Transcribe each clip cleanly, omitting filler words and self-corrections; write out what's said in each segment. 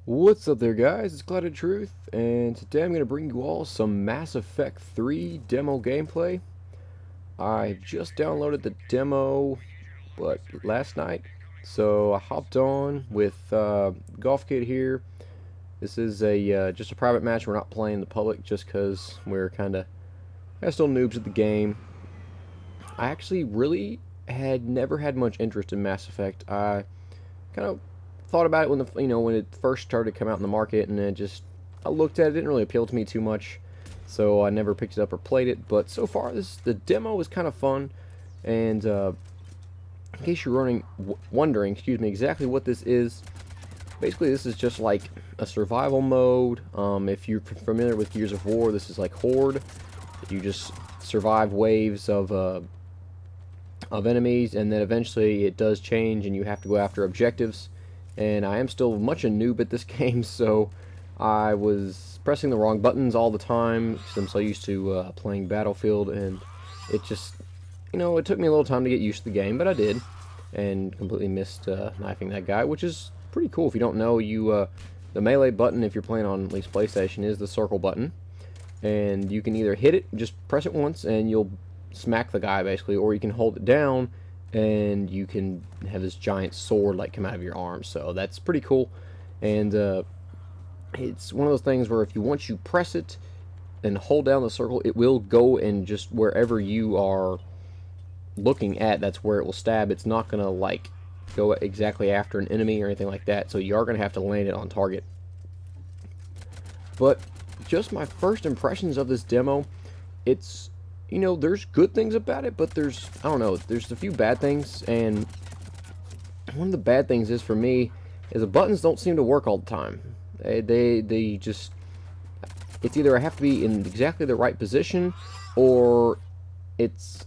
What's up there, guys? It's Clouded Truth, and today I'm going to bring you all some Mass Effect 3 demo gameplay. I just downloaded the demo, last night, so I hopped on with Golf Kid here. This is just a private match. We're not playing the public just because we're kind of still noobs at the game. I actually really had never had much interest in Mass Effect. I kind of thought about it when it first started to come out in the market, and I looked at it. It didn't really appeal to me too much, so I never picked it up or played it. But so far, the demo is kind of fun. And in case you're wondering, exactly what this is. Basically, this is just like a survival mode. If you're familiar with Gears of War, this is like Horde. You just survive waves of enemies, and then eventually it does change, and you have to go after objectives. And I am still much a noob at this game, so I was pressing the wrong buttons all the time because I'm so used to playing Battlefield, and it just, it took me a little time to get used to the game, but I did, and completely missed knifing that guy, which is pretty cool. If you don't know, the melee button, if you're playing on at least PlayStation, is the circle button, and you can either hit it, just press it once, and you'll smack the guy basically, or you can hold it down and you can have this giant sword like come out of your arm. So that's pretty cool. And it's one of those things where if you once you press it and hold down the circle, it will go, and just wherever you are looking at, that's where it will stab. It's not gonna like go exactly after an enemy or anything like that, so you are gonna have to land it on target. But just my first impressions of this demo, it's, there's good things about it, but I don't know, there's a few bad things. And one of the bad things is, for me, is the buttons don't seem to work all the time. They just, it's either I have to be in exactly the right position, or it's,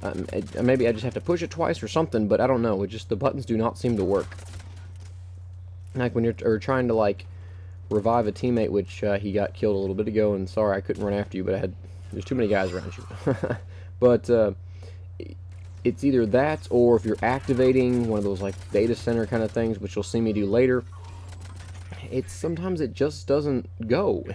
maybe I just have to push it twice or something, but I don't know, the buttons do not seem to work. Like when you're trying to, like, revive a teammate, which he got killed a little bit ago, and sorry I couldn't run after you, but there's too many guys around you. But it's either that, or if you're activating one of those like data center kind of things, which you'll see me do later, sometimes it just doesn't go.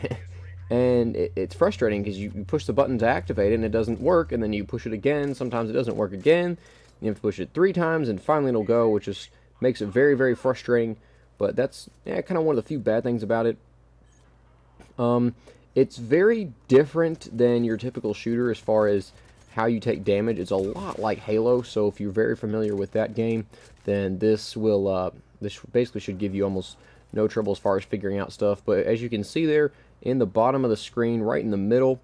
And it's frustrating because you push the button to activate it and it doesn't work, and then you push it again, sometimes it doesn't work again, you have to push it 3 times and finally it'll go, which just makes it very, very frustrating. But that's kind of one of the few bad things about it. It's very different than your typical shooter as far as how you take damage. It's a lot like Halo, so if you're very familiar with that game, then this basically should give you almost no trouble as far as figuring out stuff. But as you can see there, in the bottom of the screen, right in the middle,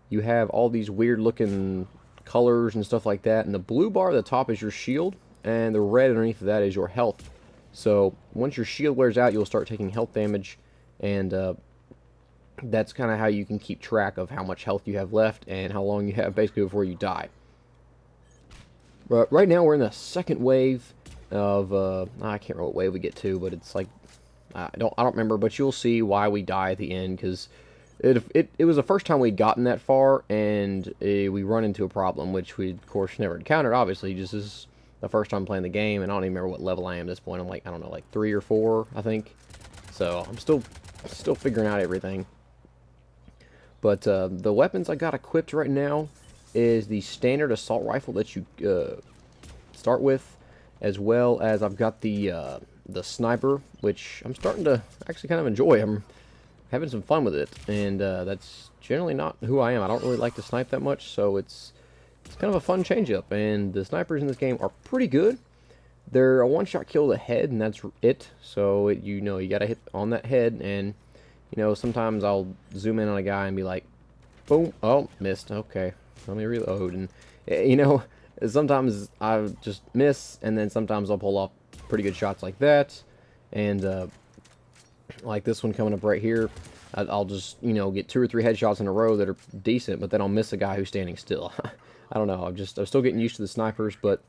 you have all these weird looking colors and stuff like that, and the blue bar at the top is your shield, and the red underneath of that is your health. So once your shield wears out, you'll start taking health damage, and that's kind of how you can keep track of how much health you have left and how long you have basically before you die. But right now we're in the second wave of I can't remember what wave we get to, but it's like I don't remember, but you'll see why we die at the end, because it was the first time we'd gotten that far, and we run into a problem which we of course never encountered. Obviously, just this is the first time playing the game, and I don't even remember what level I am at this point. I'm like, I don't know, like 3 or 4, I think. So I'm still figuring out everything. But the weapons I got equipped right now is the standard assault rifle that you start with, as well as I've got the sniper, which I'm starting to actually kind of enjoy. I'm having some fun with it, and that's generally not who I am. I don't really like to snipe that much, so it's kind of a fun change-up. And the snipers in this game are pretty good. They're a one-shot kill to the head, and that's it. So you gotta hit on that head, and sometimes I'll zoom in on a guy and be like, boom, oh, missed, okay, let me reload. And, sometimes I just miss, and then sometimes I'll pull off pretty good shots like that. And, like this one coming up right here, I'll just, get 2 or 3 headshots in a row that are decent, but then I'll miss a guy who's standing still. I don't know, I'm still getting used to the snipers, but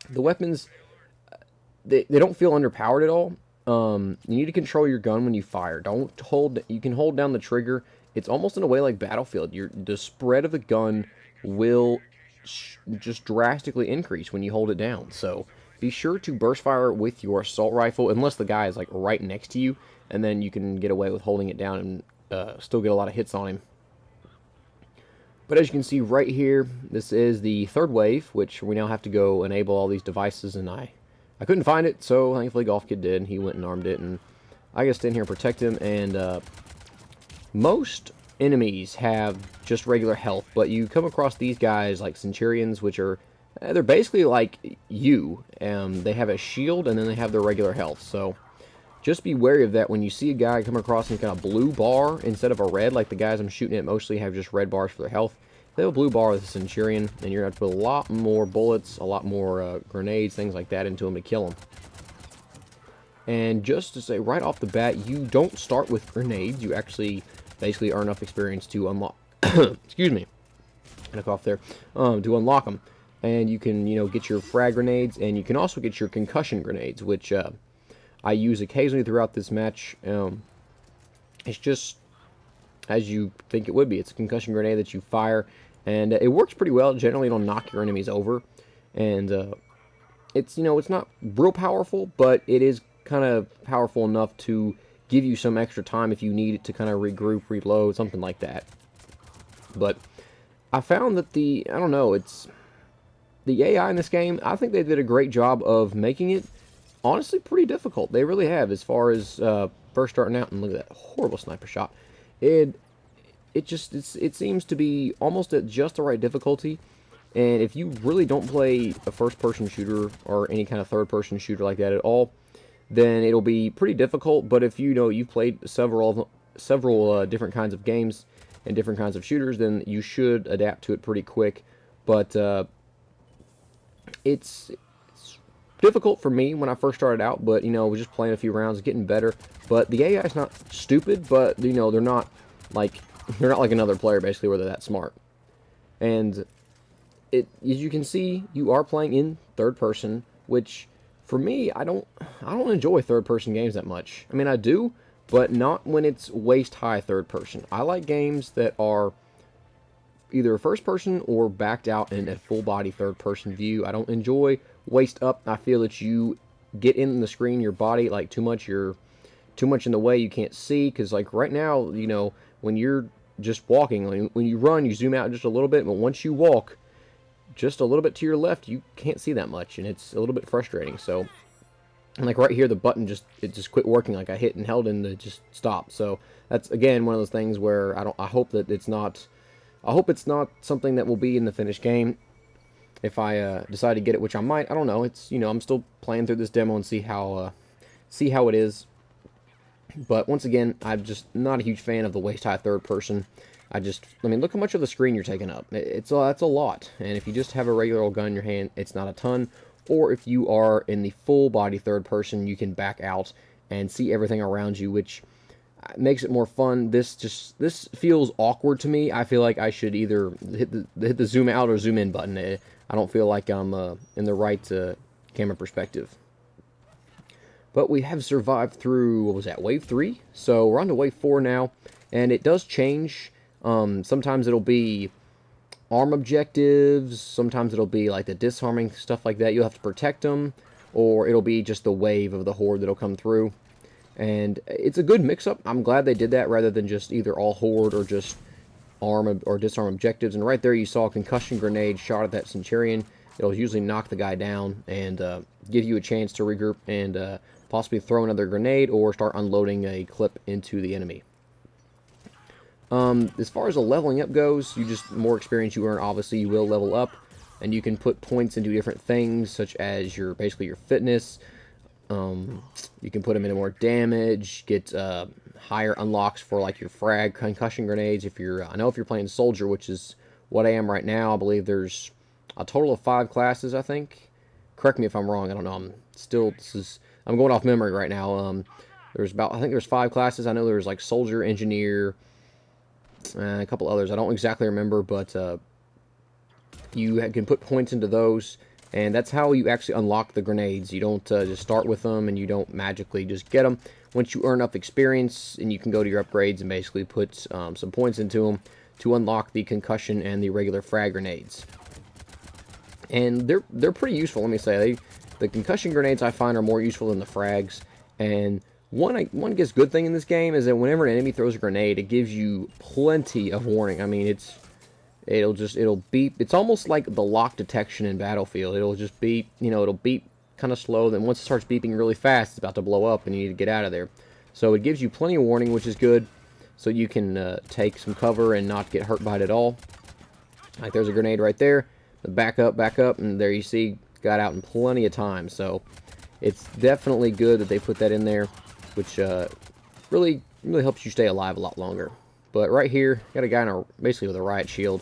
the weapons, they don't feel underpowered at all. You need to control your gun when you fire. You can hold down the trigger. It's almost in a way like Battlefield. The spread of the gun will just drastically increase when you hold it down. So be sure to burst fire with your assault rifle, unless the guy is like right next to you, and then you can get away with holding it down and still get a lot of hits on him. But as you can see right here, this is the third wave, which we now have to go enable all these devices, and I couldn't find it, so thankfully Golf Kid did. He went and armed it, and I gotta stand here and protect him. And most enemies have just regular health, but you come across these guys like Centurions, which are they're basically like you. They have a shield, and then they have their regular health. So just be wary of that when you see a guy come across and kind of blue bar instead of a red, like the guys I'm shooting at mostly have just red bars for their health. They have a blue bar with a Centurion, and you're going to have to put a lot more bullets, a lot more grenades, things like that into them to kill them. And just to say right off the bat, you don't start with grenades. You actually basically earn enough experience to unlock, excuse me, I cough there, to unlock them. And you can, get your frag grenades, and you can also get your concussion grenades, which I use occasionally throughout this match. It's just as you think it would be. It's a concussion grenade that you fire, and it works pretty well. Generally, it'll knock your enemies over, and it's not real powerful, but it is kind of powerful enough to give you some extra time if you need it to kind of regroup, reload, something like that. But I found that the AI in this game, I think they did a great job of making it honestly pretty difficult. They really have, as far as first starting out. And look at that horrible sniper shot. It seems to be almost at just the right difficulty. And if you really don't play a first-person shooter or any kind of third-person shooter like that at all, then it'll be pretty difficult. But if you've played several different kinds of games and different kinds of shooters, then you should adapt to it pretty quick. But it's difficult for me when I first started out, but I was just playing a few rounds, getting better. But the AI is not stupid, but they're not like another player basically, where they're that smart. And as you can see, you are playing in third person, which for me, I don't enjoy third person games that much. I mean, I do, but not when it's waist high third person. I like games that are either first person or backed out in a full body third person view. I don't enjoy waist up. I feel that you get in the screen, your body, like you're too much in the way, you can't see. Because like right now, when you're just walking, when you run, you zoom out just a little bit, but once you walk just a little bit to your left, you can't see that much, and it's a little bit frustrating. So, and like right here, the button just quit working. Like I hit and held and it just stopped. So that's again one of those things where I hope it's not something that will be in the finished game. If I decide to get it, which I might, I don't know. It's I'm still playing through this demo and see how it is. But once again, I'm just not a huge fan of the waist high third person. I mean, look how much of the screen you're taking up. That's a lot. And if you just have a regular old gun in your hand, it's not a ton. Or if you are in the full body third person, you can back out and see everything around you, which makes it more fun. This feels awkward to me. I feel like I should either hit the zoom out or zoom in button. I don't feel like I'm in the right camera perspective. But we have survived through, what was that, wave 3? So we're on to wave 4 now, and it does change. Sometimes it'll be arm objectives, sometimes it'll be like the disarming, stuff like that. You'll have to protect them, or it'll be just the wave of the horde that'll come through. And it's a good mix-up. I'm glad they did that rather than just either all horde or just arm or disarm objectives. And right there you saw a concussion grenade shot at that Centurion. It'll usually knock the guy down and give you a chance to regroup and possibly throw another grenade or start unloading a clip into the enemy. As far as the leveling up goes, more experience you earn, obviously you will level up, and you can put points into different things, such as basically your fitness. You can put them into more damage, get higher unlocks for like your frag, concussion grenades. I know if you're playing soldier, which is what I am right now, I believe there's a total of 5 classes, I think. Correct me if I'm wrong. I don't know. I'm going off memory right now. I think there's 5 classes. I know there's like soldier, engineer, and a couple others. I don't exactly remember, but you can put points into those, and that's how you actually unlock the grenades. You don't just start with them, and you don't magically just get them. Once you earn enough experience, and you can go to your upgrades and basically put some points into them to unlock the concussion and the regular frag grenades. And they're pretty useful, let me say. The concussion grenades I find are more useful than the frags, and one guess good thing in this game is that whenever an enemy throws a grenade, it gives you plenty of warning. I mean, it'll beep. It's almost like the lock detection in Battlefield. It'll just beep, it'll beep kind of slow. Then once it starts beeping really fast, it's about to blow up and you need to get out of there. So it gives you plenty of warning, which is good. So you can take some cover and not get hurt by it at all. Like there's a grenade right there. The back up, and there you see, got out in plenty of time. So it's definitely good that they put that in there, which really helps you stay alive a lot longer. But right here, got a guy basically with a riot shield.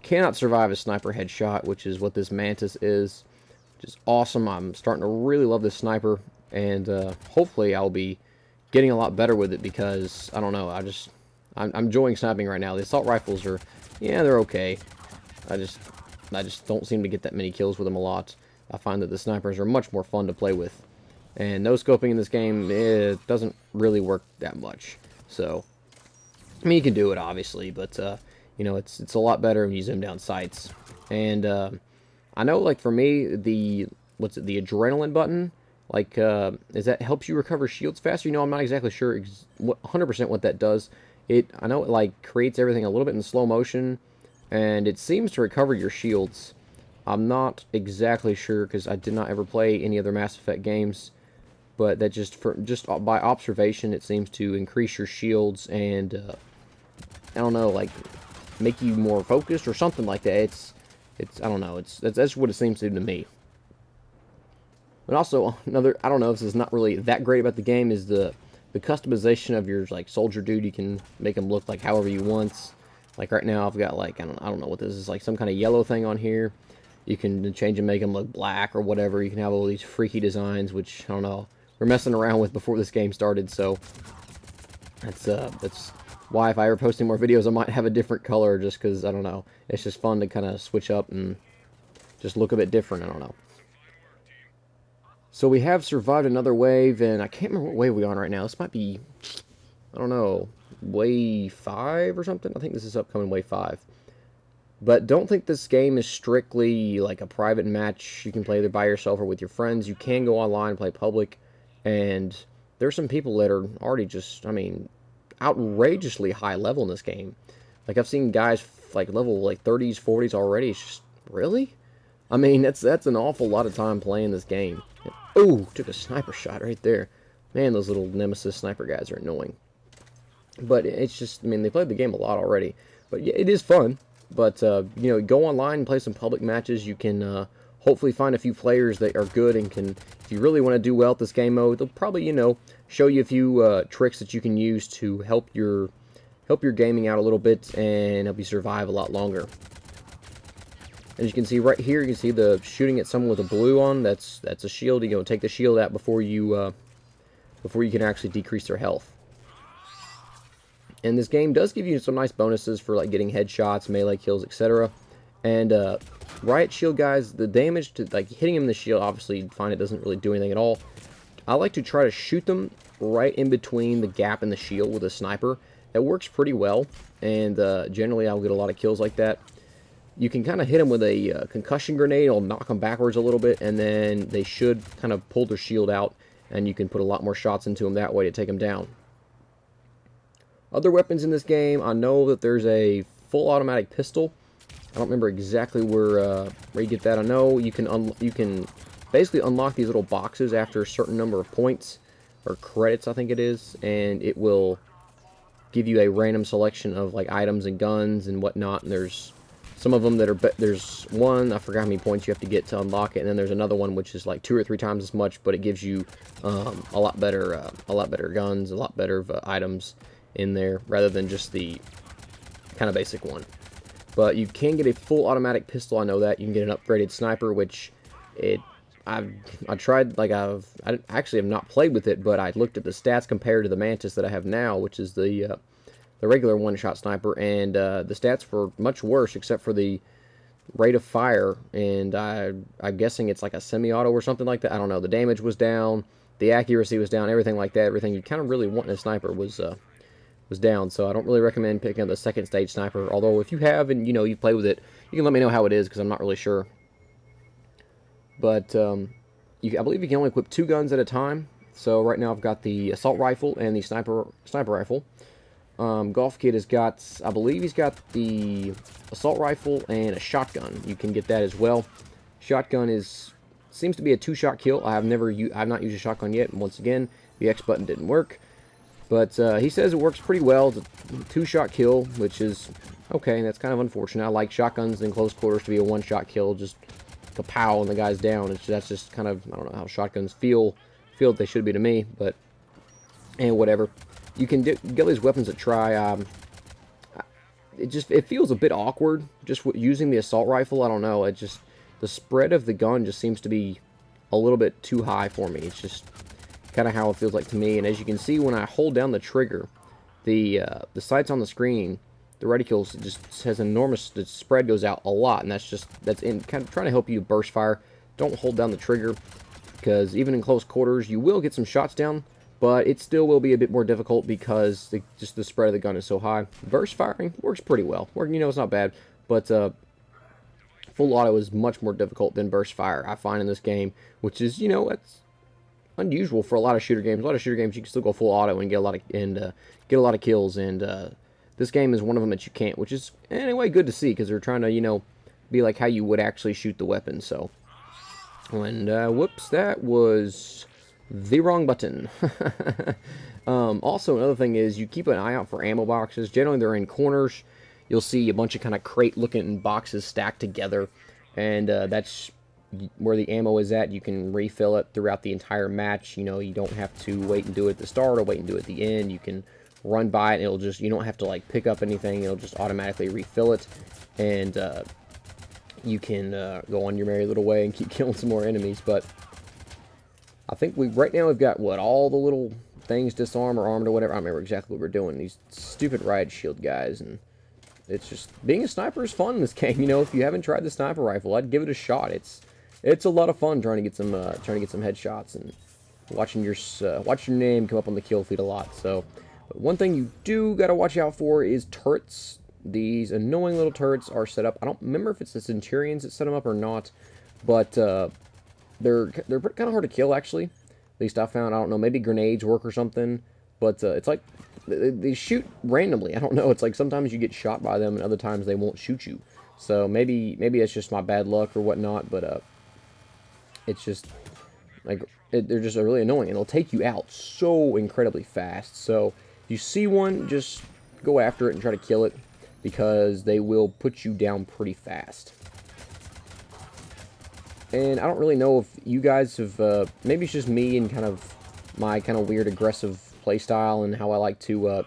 Cannot survive a sniper headshot, which is what this Mantis is. Which is awesome. I'm starting to really love this sniper, and hopefully I'll be getting a lot better with it because, I don't know, I'm enjoying sniping right now. The assault rifles are, yeah, they're okay. I just don't seem to get that many kills with them a lot. I find that the snipers are much more fun to play with. And no scoping in this game, it doesn't really work that much. So, I mean, you can do it, obviously, but, it's a lot better when you zoom down sights. And, I know, like, for me, the adrenaline button, like, is that helps you recover shields faster? I'm not exactly sure 100% what that does. I know it, like, creates everything a little bit in slow motion, and it seems to recover your shields. I'm not exactly sure, because I did not ever play any other Mass Effect games, but that just by observation, it seems to increase your shields and, I don't know, like, make you more focused or something like that. I don't know, that's what it seems to do to me. But also, I don't know, this is not really that great about the game, is the customization of your, like, soldier dude. You can make him look like however you want. Like, right now, I've got, like, I don't know what this is, like, some kind of yellow thing on here. You can change and make him look black or whatever. You can have all these freaky designs, which, I don't know, we're messing around with before this game started, so that's why if I ever post any more videos, I might have a different color, just because, I don't know, it's just fun to kind of switch up and just look a bit different. I don't know. So we have survived another wave, and I can't remember what wave we're on right now. This might be, I don't know, wave 5 or something? I think this is upcoming wave 5. But don't think this game is strictly like a private match you can play either by yourself or with your friends. You can go online and play public, and there's some people that are already just, I mean, outrageously high level in this game. Like, I've seen guys like level like 30s, 40s already. It's just, really? I mean, that's an awful lot of time playing this game. Oh, took a sniper shot right there. Man, those little Nemesis sniper guys are annoying. But it's just, I mean, they played the game a lot already. But yeah, it is fun. But, go online and play some public matches. You can hopefully find a few players that are good and can, if you really want to do well at this game mode, they'll probably, show you a few tricks that you can use to help your gaming out a little bit and help you survive a lot longer. As you can see right here, you can see the shooting at someone with a blue on. That's a shield. Take the shield out before you can actually decrease their health. And this game does give you some nice bonuses for like getting headshots, melee kills, etc. And riot shield guys, the damage to like hitting them in the shield, obviously you find it doesn't really do anything at all. I like to try to shoot them right in between the gap in the shield with a sniper. It works pretty well, and generally I'll get a lot of kills like that. You can kind of hit them with a concussion grenade. It'll knock them backwards a little bit, and then they should kind of pull their shield out, and you can put a lot more shots into them that way to take them down. Other weapons in this game, I know that there's a full automatic pistol. I don't remember exactly where you get that. I know you can basically unlock these little boxes after a certain number of points, or credits I think it is, and it will give you a random selection of like items and guns and whatnot, and there's some of them that are, there's one, I forgot how many points you have to get to unlock it, and then there's another one which is like 2 or 3 times as much, but it gives you a lot better guns, a lot better items in there, rather than just the kind of basic one. But you can get a full automatic pistol, I know that. You can get an upgraded sniper, which I tried, like I actually have not played with it, but I looked at the stats compared to the Mantis that I have now, which is the regular one-shot sniper, and the stats were much worse, except for the rate of fire, and I'm guessing it's like a semi-auto or something like that. I don't know. The damage was down, the accuracy was down, everything like that. Everything you kind of really want in a sniper was down, so I don't really recommend picking up the second stage sniper, although if you have and you play with it, you can let me know how it is, because I'm not really sure. But I believe you can only equip 2 guns at a time. So right now I've got the assault rifle and the sniper rifle. Golf Kid has got, I believe he's got the assault rifle and a shotgun. You can get that as well. Shotgun seems to be a 2-shot kill. I've not used a shotgun yet. And once again, the X button didn't work. But he says it works pretty well. It's a 2-shot kill, which is okay. That's kind of unfortunate. I like shotguns in close quarters to be a 1-shot kill. Just kapow and the guy's down. That's just kind of, I don't know how shotguns feel that they should be to me, but and whatever. You can give these weapons a try. It feels a bit awkward just using the assault rifle. I don't know. The spread of the gun just seems to be a little bit too high for me. It's just kind of how it feels like to me. And as you can see, when I hold down the trigger, the sights on the screen, the reticule just has enormous. The spread goes out a lot, and that's in kind of trying to help you burst fire. Don't hold down the trigger, because even in close quarters, you will get some shots down, but it still will be a bit more difficult because just the spread of the gun is so high. Burst firing works pretty well. It's not bad, but full auto is much more difficult than burst fire, I find, in this game, which is, that's unusual for a lot of shooter games. A lot of shooter games you can still go full auto and get a lot of kills, and this game is one of them that you can't, which is anyway good to see, because they're trying to be like how you would actually shoot the weapon. So, and whoops, that was the wrong button. Also, another thing is you keep an eye out for ammo boxes. Generally, they're in corners. You'll see a bunch of kind of crate-looking boxes stacked together, and that's where the ammo is at. You can refill it throughout the entire match. You don't have to wait and do it at the start or wait and do it at the end. You can run by it, and you don't have to like pick up anything. It'll just automatically refill it, and you can go on your merry little way and keep killing some more enemies. But I think right now we've got all the little things, disarm or armed or whatever. I don't remember exactly what we're doing. These stupid riot shield guys, and it's just, being a sniper is fun in this game. If you haven't tried the sniper rifle, I'd give it a shot. It's a lot of fun trying to get some headshots and watching your name come up on the kill feed a lot. So, but one thing you do got to watch out for is turrets. These annoying little turrets are set up. I don't remember if it's the Centurions that set them up or not, but they're kind of hard to kill, actually. At least I found. I don't know, maybe grenades work or something, but it's like they shoot randomly. I don't know. It's like sometimes you get shot by them, and other times they won't shoot you. So maybe it's just my bad luck or whatnot, but it's just like they're just really annoying, and they'll take you out so incredibly fast. So if you see one, just go after it and try to kill it, because they will put you down pretty fast. And I don't really know if you guys have, maybe it's just me and kind of my kind of weird aggressive playstyle and how I like to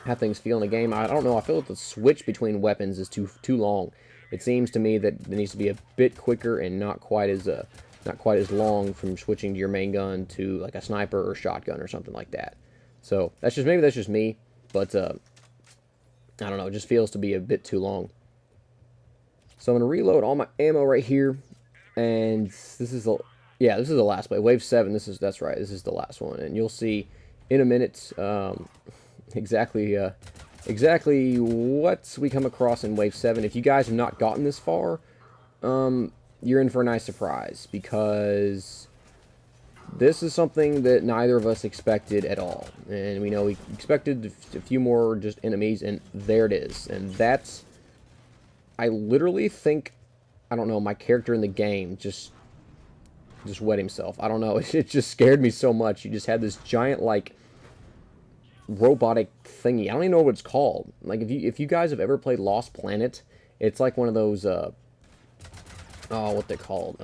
have things feel in a game. I don't know, I feel like the switch between weapons is too long. It seems to me that it needs to be a bit quicker and not quite as long from switching to your main gun to like a sniper or shotgun or something like that. So maybe that's just me, but I don't know, it just feels to be a bit too long. So I'm going to reload all my ammo right here, and this is the last play. Wave 7, that's right, this is the last one, and you'll see in a minute exactly what we come across in Wave 7. If you guys have not gotten this far, you're in for a nice surprise, because this is something that neither of us expected at all. And we expected a few more just enemies, and there it is. And that's, I literally think, I don't know, my character in the game just wet himself. I don't know, it just scared me so much. You just had this giant, like, robotic thingy. I don't even know what it's called. Like, if you guys have ever played Lost Planet, it's like one of those, what they're called,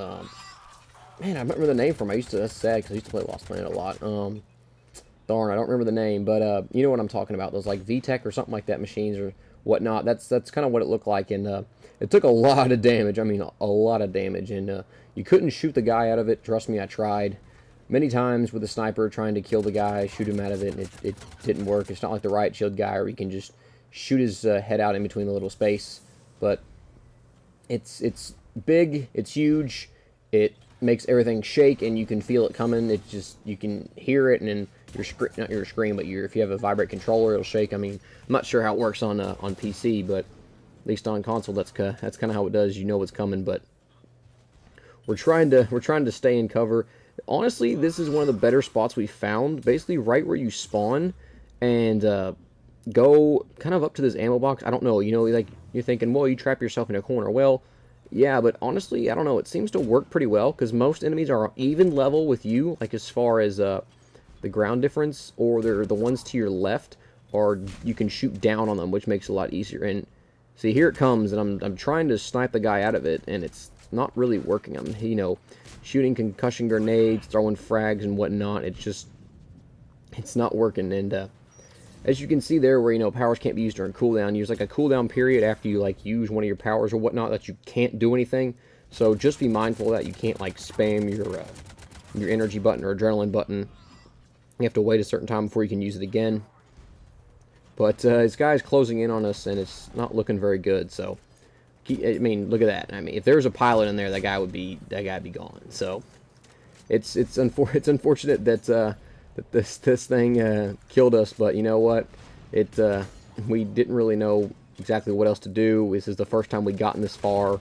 man, I remember the name from it. That's sad, because I used to play Lost Planet a lot. Darn, I don't remember the name, but you know what I'm talking about. Those like VTech or something like that machines or whatnot. That's kind of what it looked like, and it took a lot of damage. I mean, a lot of damage, and you couldn't shoot the guy out of it. Trust me, I tried many times with a sniper trying to kill the guy, shoot him out of it, and it didn't work. It's not like the riot shield guy where you can just shoot his head out in between the little space. But it's big, it's huge, it makes everything shake, and you can feel it coming. It just, you can hear it, and then not your screen, but if you have a vibrate controller, it'll shake. I mean, I'm not sure how it works on PC, but at least on console, that's kind of how it does. You know what's coming. But we're trying to stay in cover. Honestly, this is one of the better spots we found. Basically, right where you spawn, and go kind of up to this ammo box. I don't know. You know, like you're thinking, well, you trap yourself in a corner. Well, yeah, but honestly, I don't know. It seems to work pretty well because most enemies are even level with you, like as far as the ground difference, or they're the ones to your left, or you can shoot down on them, which makes it a lot easier. And see, here it comes, and I'm trying to snipe the guy out of it, and it's not really working. I'm, you know, shooting concussion grenades, throwing frags and whatnot. It's not working. And as you can see there, where, you know, powers can't be used during cooldown, use like a cooldown period after you like use one of your powers or whatnot that you can't do anything. So just be mindful of that. You can't like spam your energy button or adrenaline button. You have to wait a certain time before you can use it again. But this guy's closing in on us, and it's not looking very good. So, I mean, look at that. I mean, if there was a pilot in there, that guy'd be gone. So, it's unfortunate that that this thing killed us. But you know what? We didn't really know exactly what else to do. This is the first time we'd gotten this far,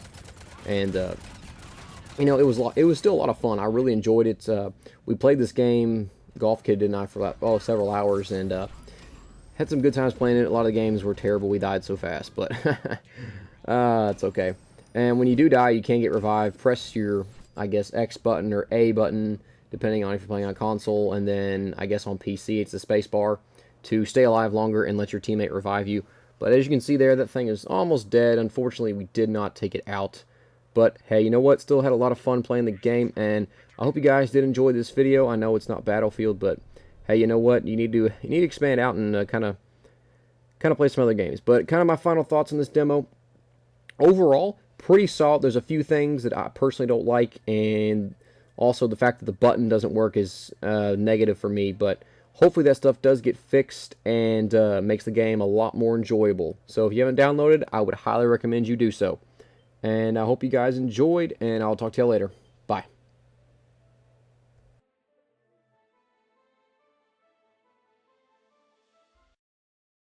and you know, it was still a lot of fun. I really enjoyed it. We played this game, Golf Kid and I, for like, several hours, and had some good times playing it. A lot of the games were terrible. We died so fast, but it's okay. And when you do die, you can get revived. Press your, I guess, X button or A button, depending on if you're playing on console, and then I guess on PC it's the space bar to stay alive longer and let your teammate revive you. But as you can see there, that thing is almost dead. Unfortunately, we did not take it out. But hey, you know what? Still had a lot of fun playing the game, and I hope you guys did enjoy this video. I know it's not Battlefield, but hey, you know what? You need to expand out and kind of play some other games. But kind of my final thoughts on this demo. Overall, pretty solid. There's a few things that I personally don't like, and also the fact that the button doesn't work is negative for me. But hopefully that stuff does get fixed and makes the game a lot more enjoyable. So if you haven't downloaded, I would highly recommend you do so. And I hope you guys enjoyed, and I'll talk to you later.